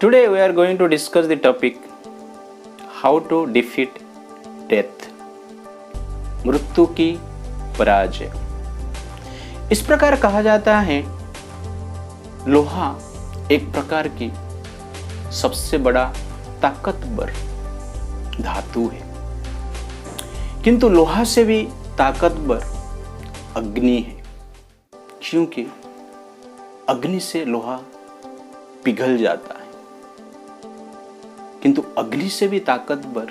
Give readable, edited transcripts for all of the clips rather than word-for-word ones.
Today we are going to discuss the topic how to defeat death. मृत्यु की पराजय। इस प्रकार कहा जाता है लोहा एक प्रकार की सबसे बड़ा ताकतवर धातु है, किंतु लोहा से भी ताकतवर अग्नि है, क्योंकि अग्नि से लोहा पिघल जाता है, किंतु अग्नि से भी ताकतवर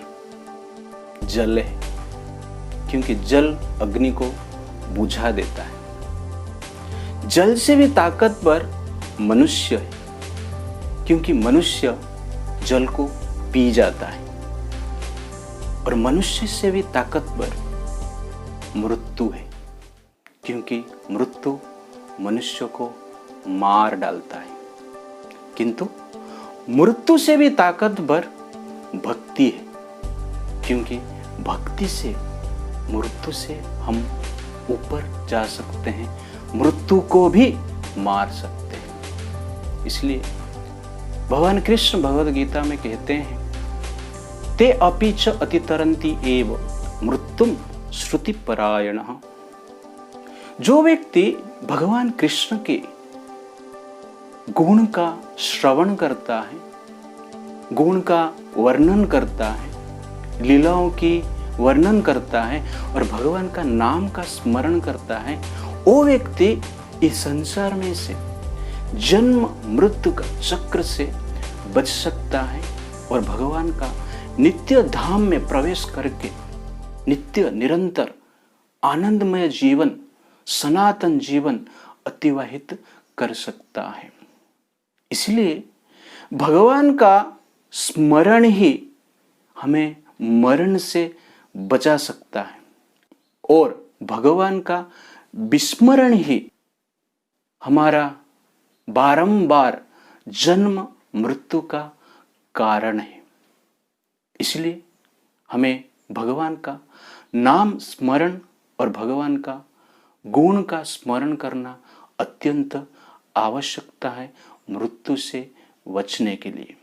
जल है, क्योंकि जल अग्नि को बुझा देता है। जल से भी ताकतवर मनुष्य है, क्योंकि मनुष्य जल को पी जाता है। और मनुष्य से भी ताकतवर मृत्यु है, क्योंकि मृत्यु मनुष्य को मार डालता है। किंतु मृत्यु से भी ताकतवर भक्ति है, क्योंकि भक्ति से मृत्यु से हम ऊपर जा सकते हैं, मृत्यु को भी मार सकते हैं। इसलिए भगवान कृष्ण भगवद गीता में कहते हैं, ते अपि च अतितरन्ति एव मृत्युम श्रुति परायणः। जो व्यक्ति भगवान कृष्ण के गुण का श्रवण करता है, गुण का वर्णन करता है, लीलाओं की वर्णन करता है और भगवान का नाम का स्मरण करता है, वो व्यक्ति इस संसार में से जन्म मृत्यु का चक्र से बच सकता है और भगवान का नित्य धाम में प्रवेश करके नित्य निरंतर आनंदमय जीवन, सनातन जीवन अतिवाहित कर सकता है। इसलिए भगवान का स्मरण ही हमें मरण से बचा सकता है और भगवान का विस्मरण ही हमारा बारंबार जन्म मृत्यु का कारण है। इसलिए हमें भगवान का नाम स्मरण और भगवान का गुण का स्मरण करना अत्यंत आवश्यकता है मृत्यु से बचने के लिए।